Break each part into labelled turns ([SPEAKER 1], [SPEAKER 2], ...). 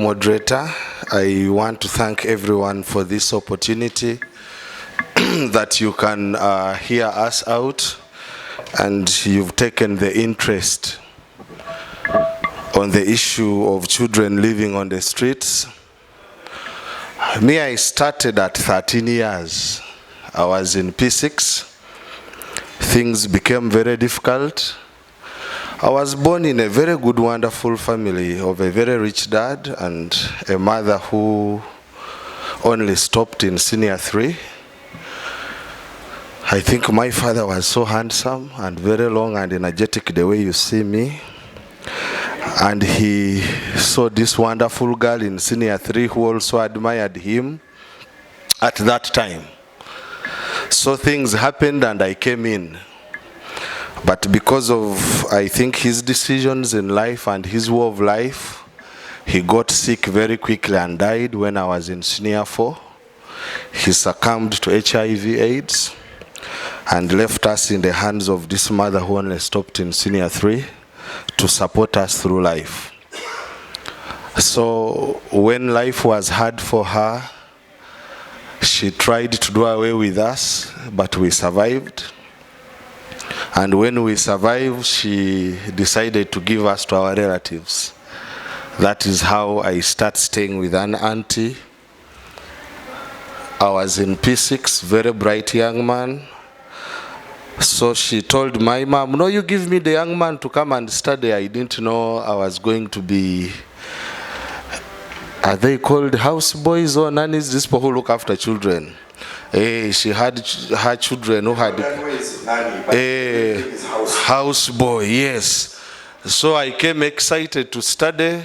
[SPEAKER 1] moderator. I want to thank everyone for this opportunity that you can hear us out, and you've taken the interest on the issue of children living on the streets. Me, I started at 13 years. I was in P6. Things became very difficult. I was born in a very good, wonderful family of a very rich dad and a mother who only stopped in senior 3. I think my father was so handsome and very long and energetic the way you see me. And he saw this wonderful girl in senior 3 who also admired him at that time. So things happened and I came in. But because of, I think, his decisions in life and his way of life, he got sick very quickly and died when I was in senior 4. He succumbed to HIV/AIDS and left us in the hands of this mother who only stopped in senior 3 to support us through life. So when life was hard for her, she tried to do away with us, but we survived. And when we survived, she decided to give us to our relatives. That is how I started staying with an auntie. I was in P6, very bright young man. So she told my mom, no, you give me the young man to come and study. I didn't know I was going to be, are they called house boys or nannies? These people who look after children. She had her children who had a house boy, yes. So I came excited to study,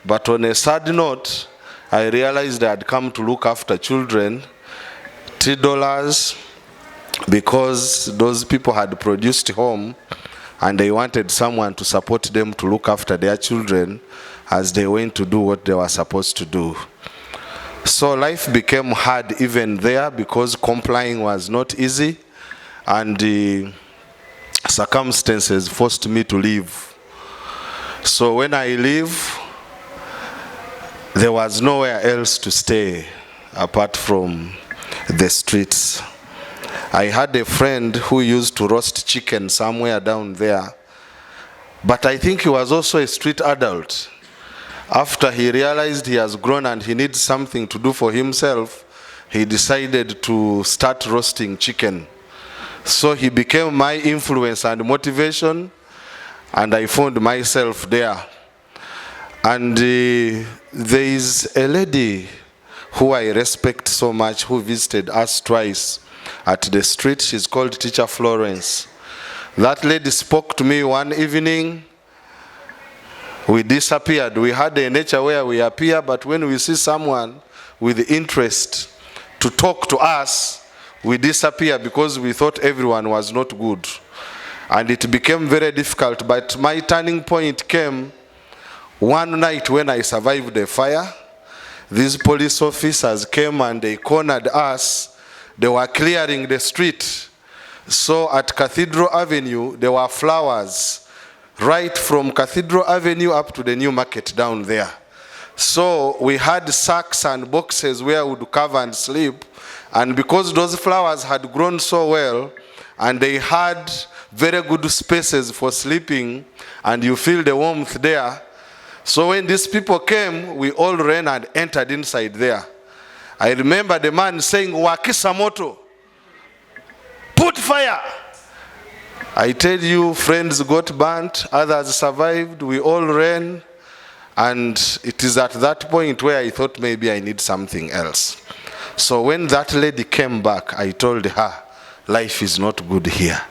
[SPEAKER 1] but on a sad note, I realized I had come to look after children, $3, because those people had produced home and they wanted someone to support them to look after their children as they went to do what they were supposed to do. So life became hard even there because complying was not easy, and the circumstances forced me to leave. So when I leave, there was nowhere else to stay apart from the streets. I had a friend who used to roast chicken somewhere down there, but I think he was also a street adult. After he realized he has grown and he needs something to do for himself, he decided to start roasting chicken. So he became my influence and motivation, and I found myself there. And there is a lady who I respect so much who visited us twice at the street. She's called Teacher Florence. That lady spoke to me one evening. We disappeared. We had a nature where we appear, but when we see someone with interest to talk to us, we disappear because we thought everyone was not good. And it became very difficult, but my turning point came one night when I survived a fire. These police officers came and they cornered us. They were clearing the street. So at Cathedral Avenue, there were flowers right from Cathedral Avenue up to the new market down there. So we had sacks and boxes where we would cover and sleep. And because those flowers had grown so well, and they had very good spaces for sleeping, and you feel the warmth there. So when these people came, we all ran and entered inside there. I remember the man saying, "Wakisa moto, put fire." I tell you, friends got burnt, others survived, we all ran, and it is at that point where I thought maybe I need something else. So when that lady came back, I told her, life is not good here.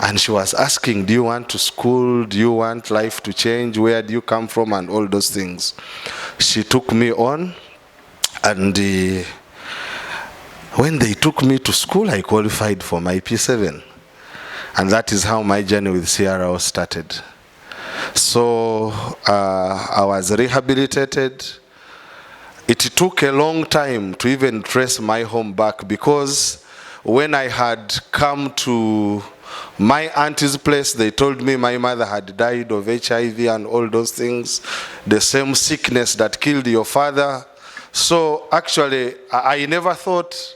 [SPEAKER 1] And she was asking, do you want to school? Do you want life to change? Where do you come from? And all those things. She took me on, and when they took me to school, I qualified for my P7. And that is how my journey with CRO started. So I was rehabilitated. It took a long time to even trace my home back, because when I had come to my auntie's place, they told me my mother had died of HIV and all those things, the same sickness that killed your father. So actually, I never thought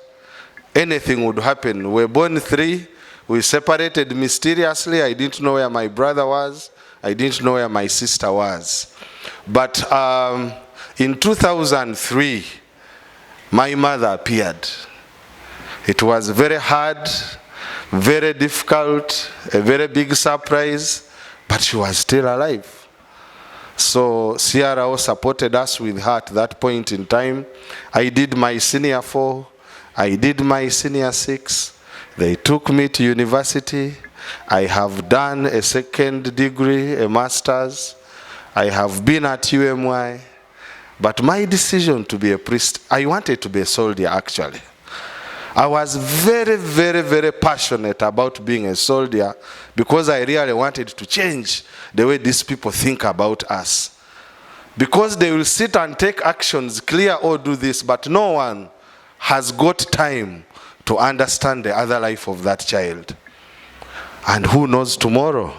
[SPEAKER 1] anything would happen. We were born 3, we separated mysteriously. I didn't know where my brother was. I didn't know where my sister was. But in 2003, my mother appeared. It was very hard, very difficult, a very big surprise, but she was still alive. So CRO supported us with her at that point in time. I did my senior 4, I did my senior 6. They took me to university. I have done a second degree, a master's. I have been at UMY. But my decision to be a priest, I wanted to be a soldier actually. I was very, very, very passionate about being a soldier because I really wanted to change the way these people think about us. Because they will sit and take actions, clear or do this, but no one has got time to understand the other life of that child. And who knows tomorrow?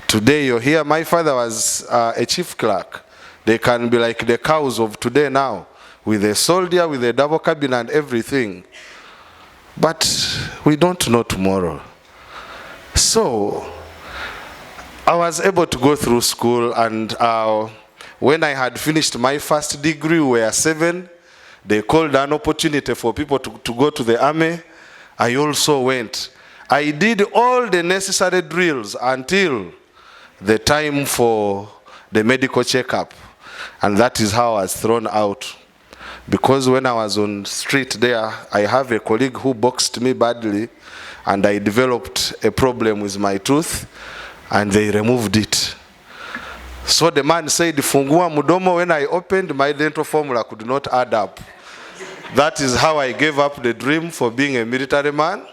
[SPEAKER 1] Today you're here. My father was a chief clerk. They can be like the cows of today now, with a soldier, with a double cabin and everything. But we don't know tomorrow. So I was able to go through school, and when I had finished my first degree, we were 7. They called an opportunity for people to go to the army. I also went. I did all the necessary drills until the time for the medical checkup. And that is how I was thrown out. Because when I was on street there, I have a colleague who boxed me badly, and I developed a problem with my tooth, and they removed it. So the man said, "Fungua mudomo." When I opened, my dental formula could not add up. That is how I gave up the dream for being a military man.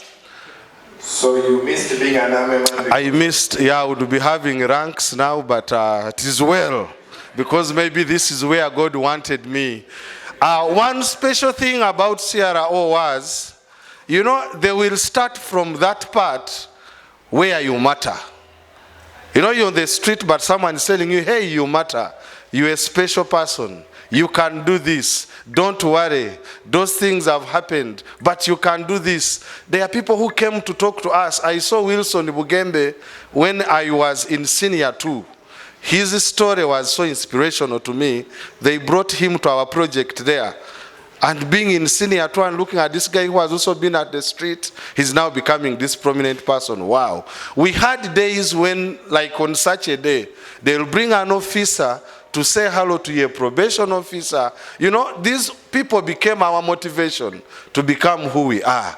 [SPEAKER 2] So you missed being an army man?
[SPEAKER 1] I missed, yeah, I would be having ranks now, but it is well, because maybe this is where God wanted me. One special thing about CRO was, you know, they will start from that part where you matter. You know, you're on the street, but someone is telling you, hey, you matter. You're a special person. You can do this. Don't worry. Those things have happened, but you can do this. There are people who came to talk to us. I saw Wilson Bugembe when I was in senior 2. His story was so inspirational to me. They brought him to our project there. And being in senior 2 and looking at this guy who has also been at the street, he's now becoming this prominent person. Wow. We had days when, like on such a day, they'll bring an officer to say hello to a probation officer. You know, these people became our motivation to become who we are.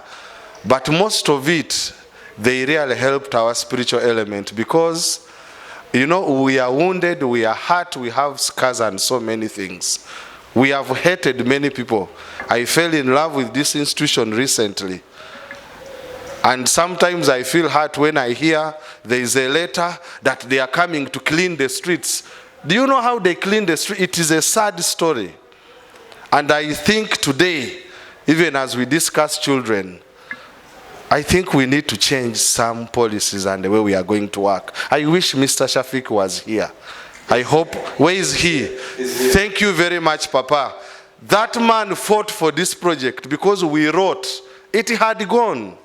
[SPEAKER 1] But most of it, they really helped our spiritual element, because you know, we are wounded, we are hurt, we have scars and so many things. We have hated many people. I fell in love with this institution recently. And sometimes I feel hurt when I hear there is a letter that they are coming to clean the streets. Do you know how they clean the street? It is a sad story. And I think today, even as we discuss children, I think we need to change some policies and the way we are going to work. I wish Mr. Shafik was here. I hope, where is he? Thank you very much, Papa. That man fought for this project because we wrote. It had gone.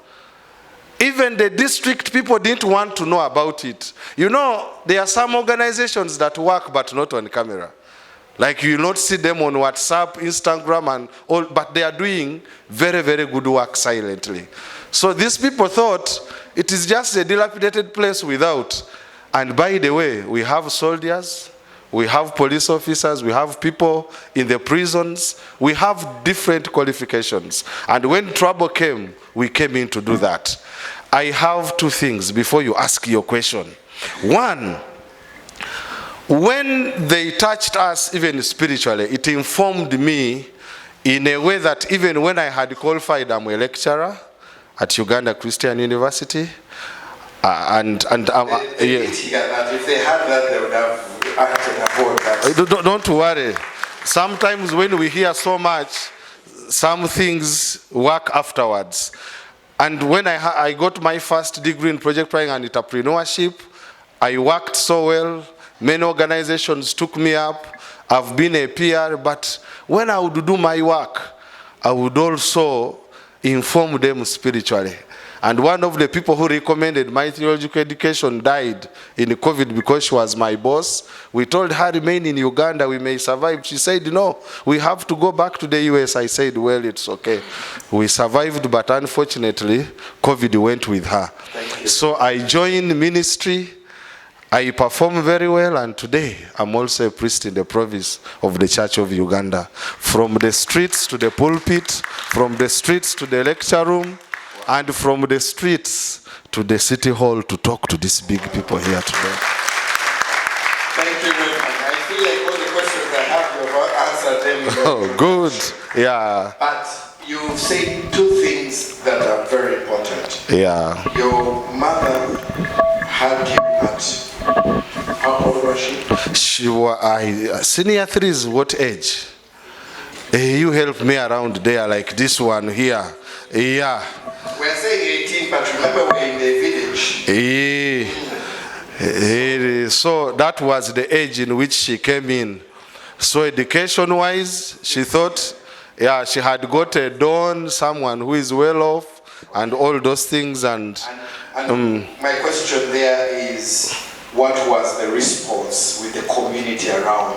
[SPEAKER 1] Even the district people didn't want to know about it. You know, there are some organizations that work but not on camera. Like you will not see them on WhatsApp, Instagram and all, but they are doing very, very good work silently. So these people thought it is just a dilapidated place without. And by the way, we have soldiers, we have police officers, we have people in the prisons, we have different qualifications. And when trouble came, we came in to do that. I have 2 things before you ask your question. One, when they touched us even spiritually, it informed me in a way that even when I had qualified, I'm a lecturer at Uganda Christian University.
[SPEAKER 2] Yeah. If they had that, they would have acted upon that.
[SPEAKER 1] Don't worry. Sometimes when we hear so much, some things work afterwards. And when I got my first degree in project planning and entrepreneurship, I worked so well. Many organizations took me up. I've been a PR, but when I would do my work, I would also inform them spiritually. And one of the people who recommended my theological education died in COVID because she was my boss. We told her, remain in Uganda, we may survive. She said, no, we have to go back to the US. I said, well, it's okay. We survived, but unfortunately, COVID went with her. So I joined ministry. I perform very well, and today I'm also a priest in the province of the Church of Uganda. From the streets to the pulpit, from the streets to the lecture room, and from the streets to the city hall to talk to these big people here today.
[SPEAKER 2] Thank you very much. I feel like all the questions I have, you've answered them.
[SPEAKER 1] Oh, good. Yeah.
[SPEAKER 2] But you've said two things that are very important.
[SPEAKER 1] Yeah.
[SPEAKER 2] Your mother had you at, how old was she?
[SPEAKER 1] She was, senior 3 is what age? You help me around there like this one here. Yeah.
[SPEAKER 2] We're saying 18, but remember we're in the village.
[SPEAKER 1] So that was the age in which she came in. So education-wise, she thought, yeah, she had got a don, someone who is well off, and all those things. And
[SPEAKER 2] my question there is, what was the response with the community around?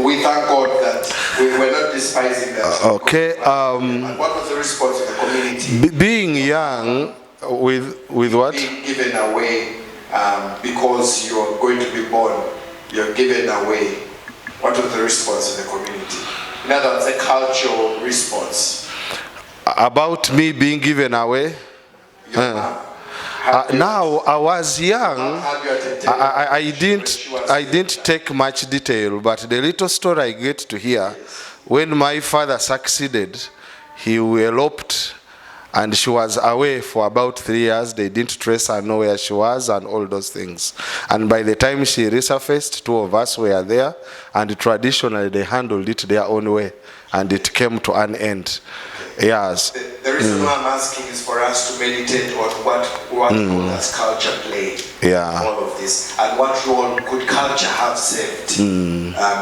[SPEAKER 2] We thank God that we were not despising that.
[SPEAKER 1] Okay.
[SPEAKER 2] And what was the response of the community?
[SPEAKER 1] Being young, with what?
[SPEAKER 2] Being given away because you're going to be born, you're given away. What was the response of the community? In other words, a cultural response.
[SPEAKER 1] About me being given away? Now I was young. I didn't take much detail, but the little story I get to hear, when my father succeeded, he eloped, and she was away for about 3 years. They didn't trace her, know where she was, and all those things. And by the time she resurfaced, 2 of us were there, and traditionally they handled it their own way, and it came to an end. Yes.
[SPEAKER 2] The reason why I'm asking is for us to meditate on what role does culture play in all of this, and what role could culture have saved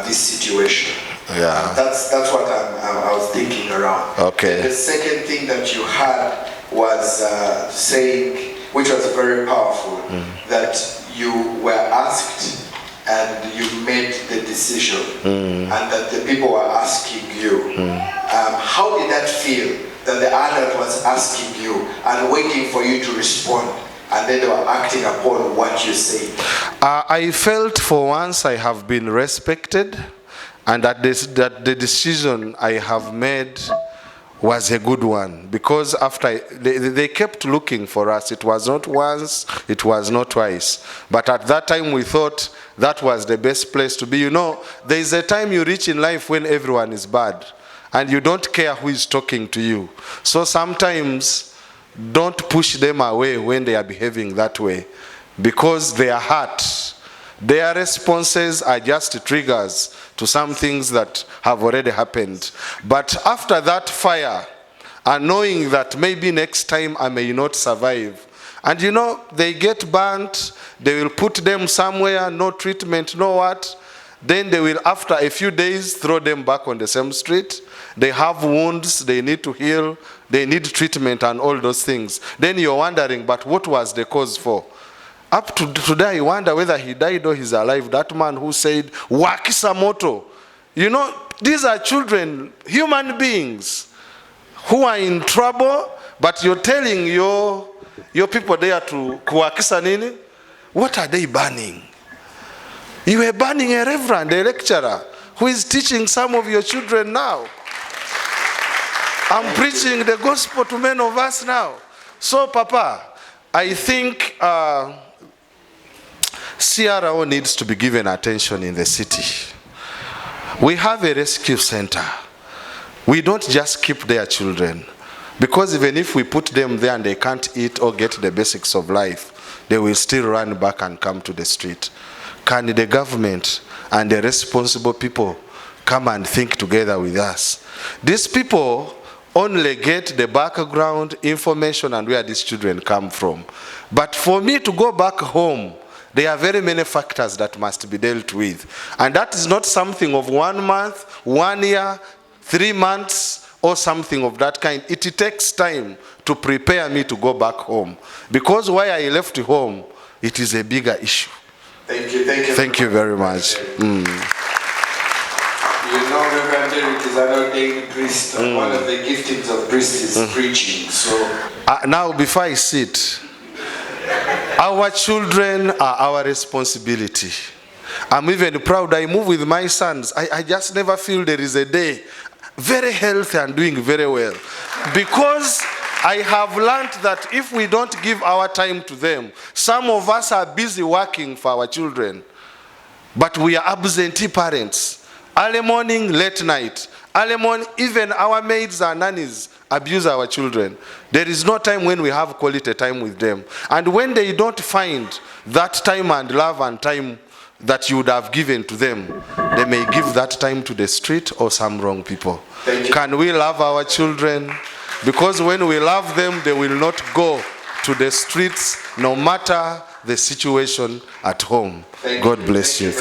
[SPEAKER 2] this situation.
[SPEAKER 1] Yeah.
[SPEAKER 2] That's what I was thinking around.
[SPEAKER 1] Okay.
[SPEAKER 2] The second thing that you had was saying, which was very powerful, that you were asked and you made the decision, and that the people were asking you. How did that feel, that the adult was asking you and waiting for you to respond, and then they were acting upon what you said?
[SPEAKER 1] I felt for once I have been respected, and that the decision I have made was a good one, because after they kept looking for us. It was not once, it was not twice, but at that time we thought that was the best place to be. You know, there is a time you reach in life when everyone is bad and you don't care who is talking to you. So sometimes don't push them away when they are behaving that way, because they are hurt. Their responses are just triggers to some things that have already happened. But after that fire, and knowing that maybe next time I may not survive, and you know, they get burnt, they will put them somewhere, no treatment, no what, then they will, after a few days, throw them back on the same street. They have wounds, they need to heal, they need treatment and all those things. Then you're wondering, but what was the cause for? Up to today, I wonder whether he died or he's alive. That man who said, Wakisa moto. You know, these are children, human beings, who are in trouble, but you're telling your people there to kuwakisa nini? What are they burning? You were burning a reverend, a lecturer, who is teaching some of your children now. I'm preaching the gospel to many of us now. So, Papa, I think CRO needs to be given attention in the city. We have a rescue center. We don't just keep their children, because even if we put them there and they can't eat or get the basics of life, they will still run back and come to the street. Can the government and the responsible people come and think together with us? These people only get the background information and where these children come from. But for me to go back home, there are very many factors that must be dealt with. And that is not something of 1 month, 1 year, 3 months, or something of that kind. It takes time to prepare me to go back home. Because why I left home, it is a bigger issue.
[SPEAKER 2] Thank you.
[SPEAKER 1] Thank you very much.
[SPEAKER 2] You know, Reverend Derek is an ordained priest, and one of the giftings of priests is preaching. So
[SPEAKER 1] now, before I sit, our children are our responsibility. I'm even proud. I move with my sons. I just never feel there is a day very healthy and doing very well. Because I have learned that if we don't give our time to them, some of us are busy working for our children, but we are absentee parents. Early morning, late night. Early morning, even our maids and nannies abuse our children. There is no time when we have quality time with them. And when they don't find that time and love and time that you would have given to them, they may give that time to the street or some wrong people. Can we love our children? Because when we love them, they will not go to the streets no matter the situation at home. God bless you.